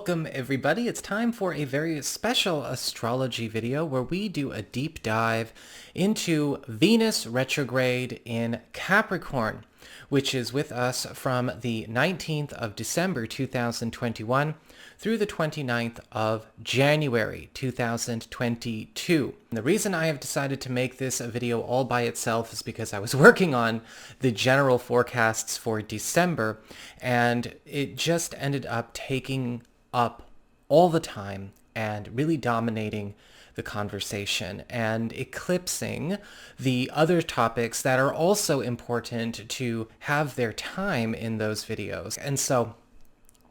Welcome everybody. It's time for a very special astrology video where we do a deep dive into Venus retrograde in Capricorn, which is with us from the 19th of December 2021 through the 29th of January 2022. And the reason I have decided to make this a video all by itself is because I was working on the general forecasts for December, and it just ended up taking up all the time and really dominating the conversation and eclipsing the other topics that are also important to have their time in those videos. And so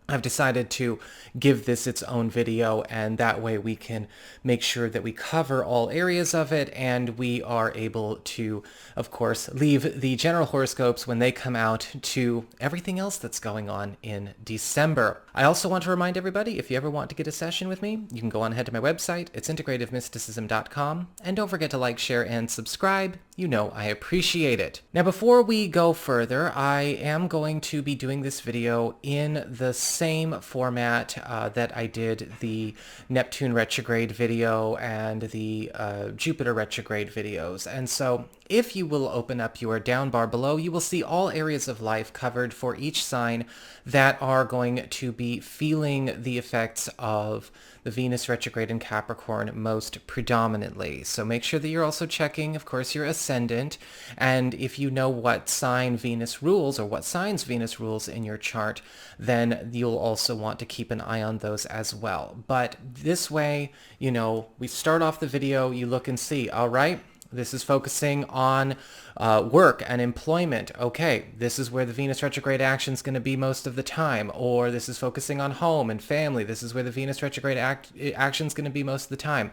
I've decided to give this its own video, and that way we can make sure that we cover all areas of it, and we are able to, of course, leave the general horoscopes when they come out to everything else that's going on in December. I also want to remind everybody, if you ever want to get a session with me, you can go on ahead to my website. It's integrativemysticism.com, and don't forget to like, share, and subscribe. You know I appreciate it. Now, before we go further, I am going to be doing this video in the same format that I did the Neptune retrograde video and the Jupiter retrograde videos. And so if you will open up your down bar below, you will see all areas of life covered for each sign that are going to be feeling the effects of the Venus retrograde in Capricorn most predominantly. So make sure that you're also checking, of course, your ascendant. And if you know what sign Venus rules or what signs Venus rules in your chart, then you'll also want to keep an eye on those as well. But this way, you know, we start off the video, you look and see, all right, this is focusing on work and employment. Okay, this is where the Venus retrograde action is going to be most of the time. Or this is focusing on home and family. This is where the Venus retrograde action is going to be most of the time.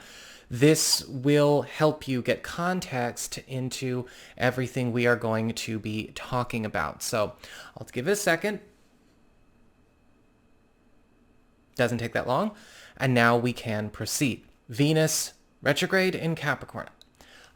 This will help you get context into everything we are going to be talking about. So I'll give it a second. Doesn't take that long. And now we can proceed. Venus retrograde in Capricorn.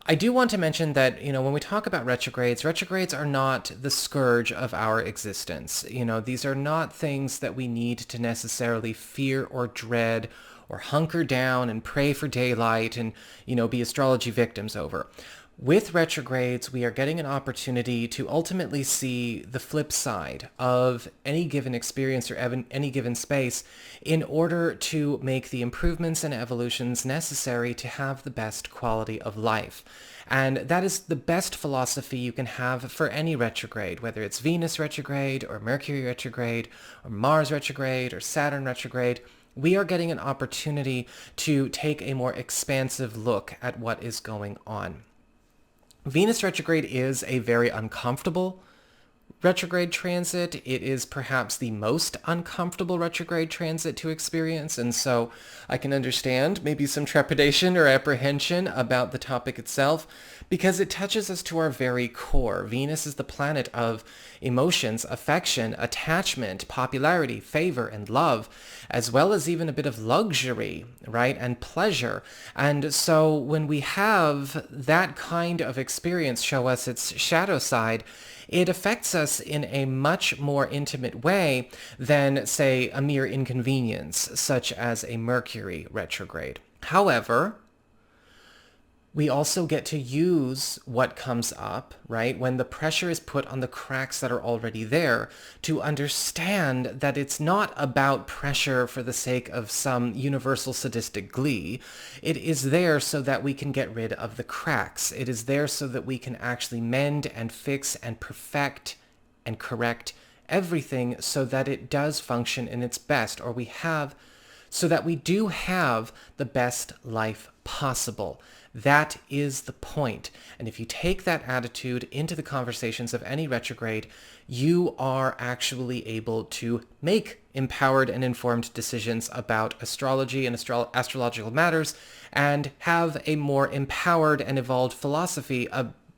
I do want to mention that, you know, when we talk about retrogrades are not the scourge of our existence. You know, these are not things that we need to necessarily fear or dread or hunker down and pray for daylight and, you know, be astrology victims over. With retrogrades, we are getting an opportunity to ultimately see the flip side of any given experience or any given space in order to make the improvements and evolutions necessary to have the best quality of life. And that is the best philosophy you can have for any retrograde, whether it's Venus retrograde or Mercury retrograde or Mars retrograde or Saturn retrograde. We are getting an opportunity to take a more expansive look at what is going on. Venus retrograde is a very uncomfortable retrograde transit. It is perhaps the most uncomfortable retrograde transit to experience, and so I can understand maybe some trepidation or apprehension about the topic itself because it touches us to our very core. Venus is the planet of emotions, affection, attachment, popularity, favor, and love, as well as even a bit of luxury, right, and pleasure. And so when we have that kind of experience show us its shadow side, it affects us in a much more intimate way than, say, a mere inconvenience, such as a Mercury retrograde. However, we also get to use what comes up, right, when the pressure is put on the cracks that are already there, to understand that it's not about pressure for the sake of some universal sadistic glee. It is there so that we can get rid of the cracks. It is there so that we can actually mend and fix and perfect and correct everything so that it does function in its best, or so that we do have the best life possible. That is the point. And if you take that attitude into the conversations of any retrograde, you are actually able to make empowered and informed decisions about astrology and astrological matters and have a more empowered and evolved philosophy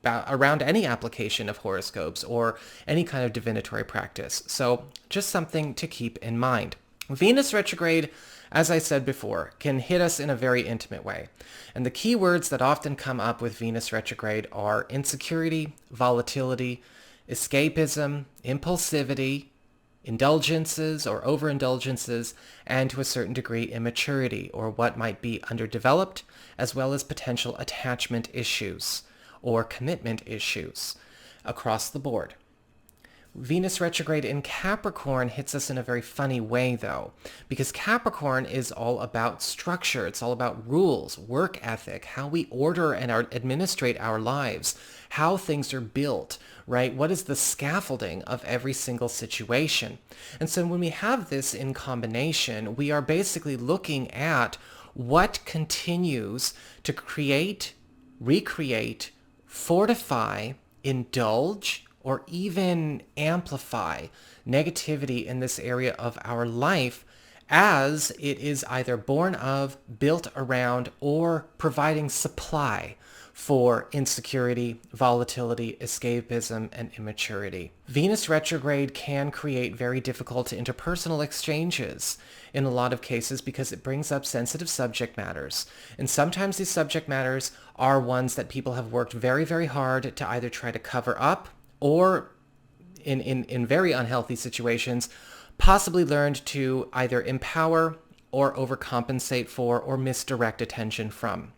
around any application of horoscopes or any kind of divinatory practice. So just something to keep in mind. Venus retrograde, as I said before, can hit us in a very intimate way. And the key words that often come up with Venus retrograde are insecurity, volatility, escapism, impulsivity, indulgences or overindulgences, and to a certain degree immaturity or what might be underdeveloped, as well as potential attachment issues or commitment issues across the board. Venus retrograde in Capricorn hits us in a very funny way, though, because Capricorn is all about structure. It's all about rules, work ethic, how we order and administrate our lives, how things are built, right? What is the scaffolding of every single situation? And so when we have this in combination, we are basically looking at what continues to create, recreate, fortify, indulge, or even amplify negativity in this area of our life as it is either born of, built around, or providing supply for insecurity, volatility, escapism, and immaturity. Venus retrograde can create very difficult interpersonal exchanges in a lot of cases because it brings up sensitive subject matters. And sometimes these subject matters are ones that people have worked very, very hard to either try to cover up or in very unhealthy situations, possibly learned to either empower or overcompensate for or misdirect attention from.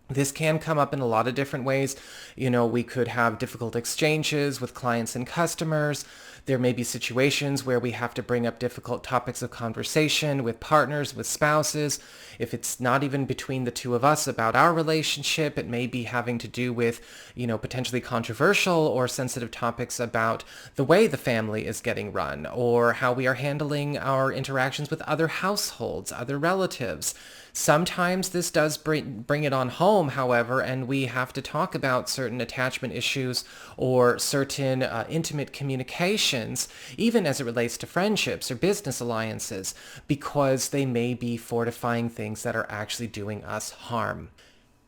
This can come up in a lot of different ways. You know, we could have difficult exchanges with clients and customers. There may be situations where we have to bring up difficult topics of conversation with partners, with spouses. If it's not even between the two of us about our relationship, it may be having to do with, potentially controversial or sensitive topics about the way the family is getting run or how we are handling our interactions with other households, other relatives. Sometimes this does bring it on home, however, and we have to talk about certain attachment issues or certain intimate communications, even as it relates to friendships or business alliances, because they may be fortifying things that are actually doing us harm.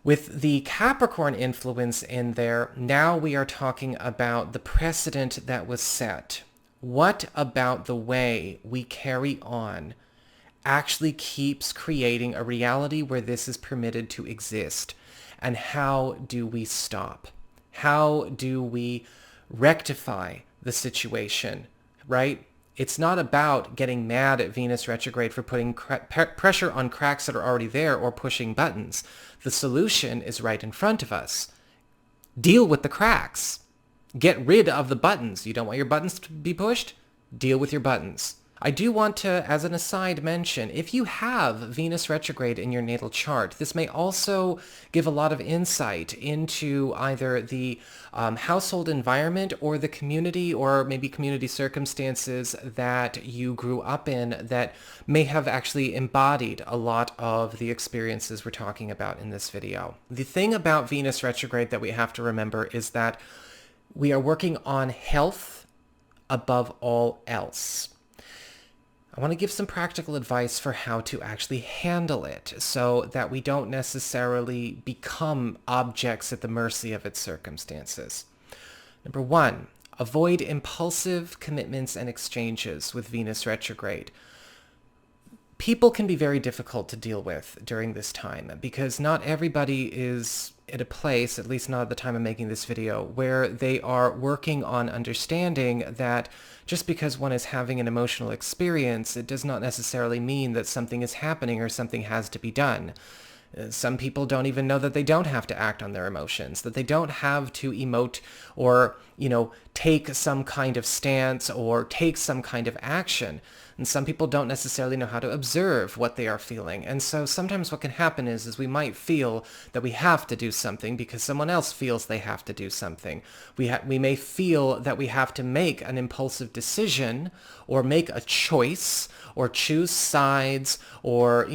With the Capricorn influence in there, now we are talking about the precedent that was set. What about the way we carry on actually keeps creating a reality where this is permitted to exist? And how do we stop? How do we rectify the situation, right? It's not about getting mad at Venus retrograde for putting pressure on cracks that are already there or pushing buttons. The solution is right in front of us. Deal with the cracks. Get rid of the buttons. You don't want your buttons to be pushed? Deal with your buttons. I do want to, as an aside, mention, if you have Venus retrograde in your natal chart, this may also give a lot of insight into either the household environment or the community or maybe community circumstances that you grew up in that may have actually embodied a lot of the experiences we're talking about in this video. The thing about Venus retrograde that we have to remember is that we are working on health above all else. I want to give some practical advice for how to actually handle it so that we don't necessarily become objects at the mercy of its circumstances. Number one, avoid impulsive commitments and exchanges with Venus retrograde. People can be very difficult to deal with during this time because not everybody is at a place, at least not at the time of making this video, where they are working on understanding that just because one is having an emotional experience, it does not necessarily mean that something is happening or something has to be done. Some people don't even know that they don't have to act on their emotions, that they don't have to emote or, take some kind of stance or take some kind of action. And some people don't necessarily know how to observe what they are feeling. And so sometimes what can happen is we might feel that we have to do something because someone else feels they have to do something. We may feel that we have to make an impulsive decision or make a choice or choose sides or,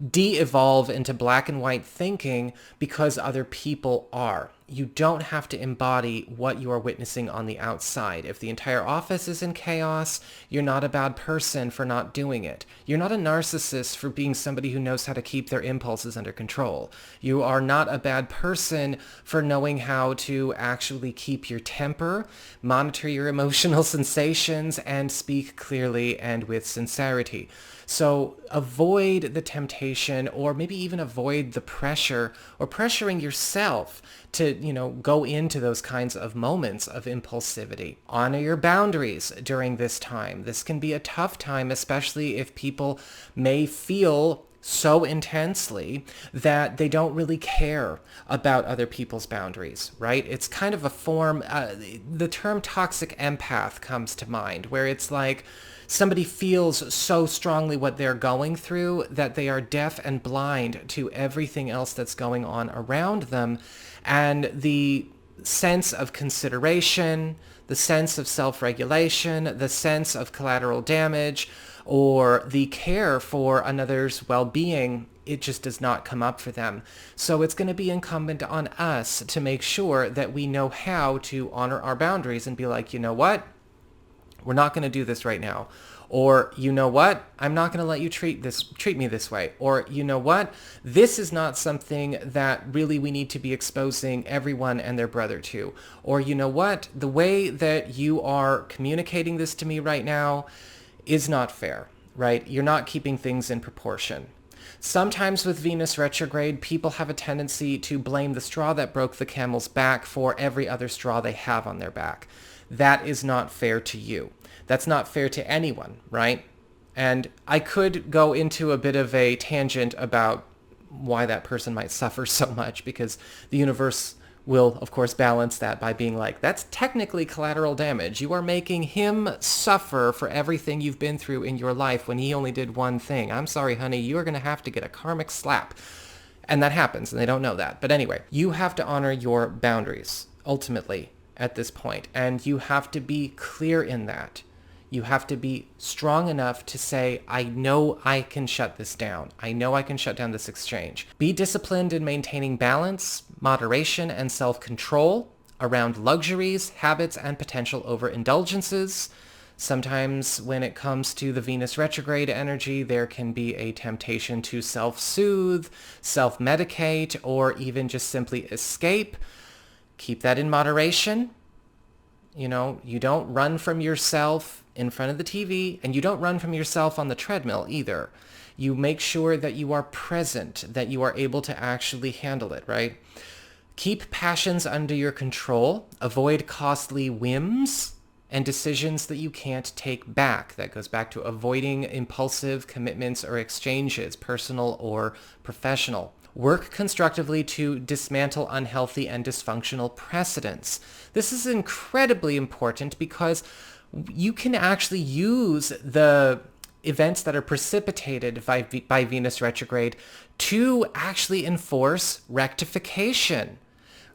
de-evolve into black and white thinking because other people are. You don't have to embody what you are witnessing on the outside. If the entire office is in chaos, you're not a bad person for not doing it. You're not a narcissist for being somebody who knows how to keep their impulses under control. You are not a bad person for knowing how to actually keep your temper, monitor your emotional sensations, and speak clearly and with sincerity. So avoid the temptation or maybe even avoid the pressure or pressuring yourself to go into those kinds of moments of impulsivity. Honor your boundaries during this time. This can be a tough time, especially if people may feel so intensely that they don't really care about other people's boundaries, right? It's kind of a form, the term toxic empath comes to mind, where it's like somebody feels so strongly what they're going through that they are deaf and blind to everything else that's going on around them. And the sense of consideration, the sense of self-regulation, the sense of collateral damage, or the care for another's well-being, it just does not come up for them. So it's going to be incumbent on us to make sure that we know how to honor our boundaries and be like, you know what? We're not going to do this right now. Or, you know what? I'm not going to let you treat me this way. Or, you know what? This is not something that really we need to be exposing everyone and their brother to. Or, you know what? The way that you are communicating this to me right now is not fair, right? You're not keeping things in proportion. Sometimes with Venus retrograde, people have a tendency to blame the straw that broke the camel's back for every other straw they have on their back. That is not fair to you. That's not fair to anyone, right? And I could go into a bit of a tangent about why that person might suffer so much, because the universe will, of course, balance that by being like, that's technically collateral damage. You are making him suffer for everything you've been through in your life when he only did one thing. I'm sorry, honey, you are going to have to get a karmic slap. And that happens, and they don't know that. But anyway, you have to honor your boundaries, ultimately, at this point. And you have to be clear in that. You have to be strong enough to say, I know I can shut this down. I know I can shut down this exchange. Be disciplined in maintaining balance, moderation, and self-control around luxuries, habits, and potential overindulgences. Sometimes when it comes to the Venus retrograde energy, there can be a temptation to self-soothe, self-medicate, or even just simply escape. Keep that in moderation. You don't run from yourself in front of the TV, and you don't run from yourself on the treadmill either. You make sure that you are present, that you are able to actually handle it, right? Keep passions under your control. Avoid costly whims and decisions that you can't take back. That goes back to avoiding impulsive commitments or exchanges, personal or professional. Work constructively to dismantle unhealthy and dysfunctional precedents. This is incredibly important because you can actually use the events that are precipitated by Venus retrograde to actually enforce rectification,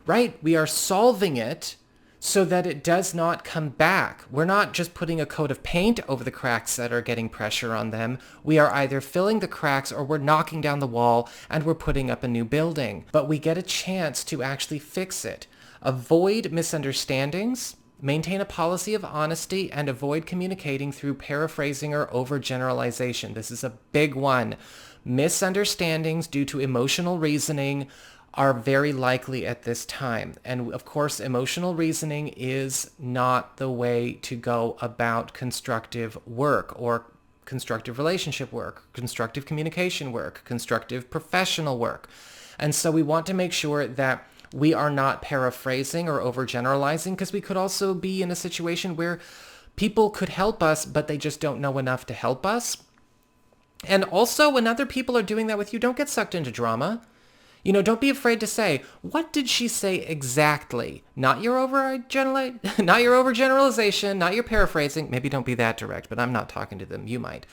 right? We are solving it so that it does not come back. We're not just putting a coat of paint over the cracks that are getting pressure on them. We are either filling the cracks or we're knocking down the wall and we're putting up a new building. But we get a chance to actually fix it. Avoid misunderstandings. Maintain a policy of honesty and avoid communicating through paraphrasing or overgeneralization. This is a big one. Misunderstandings due to emotional reasoning are very likely at this time. And of course, emotional reasoning is not the way to go about constructive work or constructive relationship work, constructive communication work, constructive professional work. And so we want to make sure that we are not paraphrasing or overgeneralizing, because we could also be in a situation where people could help us, but they just don't know enough to help us. And also, when other people are doing that with you, don't get sucked into drama. Don't be afraid to say, what did she say exactly? Not your overgeneralization, not your paraphrasing. Maybe don't be that direct, but I'm not talking to them. You might.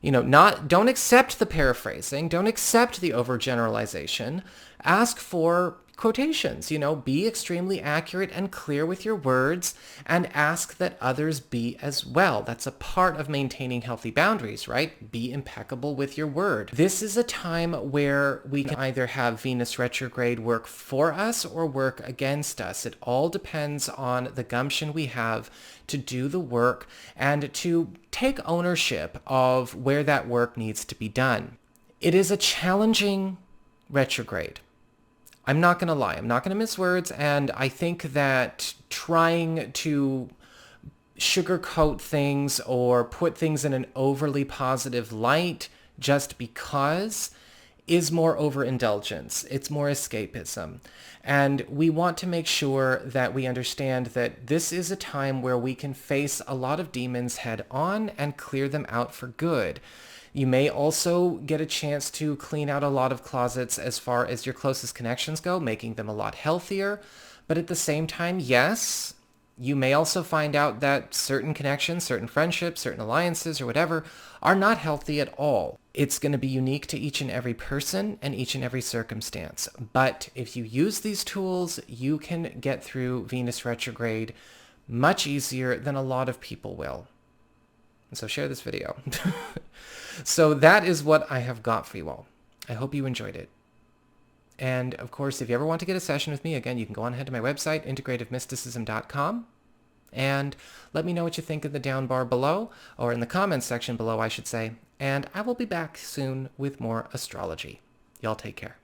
Don't accept the paraphrasing. Don't accept the overgeneralization. Ask for quotations, be extremely accurate and clear with your words and ask that others be as well. That's a part of maintaining healthy boundaries, right? Be impeccable with your word. This is a time where we can either have Venus retrograde work for us or work against us. It all depends on the gumption we have to do the work and to take ownership of where that work needs to be done. It is a challenging retrograde. I'm not going to lie. I'm not going to mince words. And I think that trying to sugarcoat things or put things in an overly positive light just because is more overindulgence. It's more escapism. And we want to make sure that we understand that this is a time where we can face a lot of demons head on and clear them out for good. You may also get a chance to clean out a lot of closets as far as your closest connections go, making them a lot healthier. But at the same time, yes, you may also find out that certain connections, certain friendships, certain alliances, or whatever, are not healthy at all. It's going to be unique to each and every person and each and every circumstance. But if you use these tools, you can get through Venus retrograde much easier than a lot of people will. And so share this video. So that is what I have got for you all. I hope you enjoyed it. And of course, if you ever want to get a session with me, again, you can go on ahead to my website, integrativemysticism.com, and let me know what you think in the down bar below, or in the comments section below, I should say. And I will be back soon with more astrology. Y'all take care.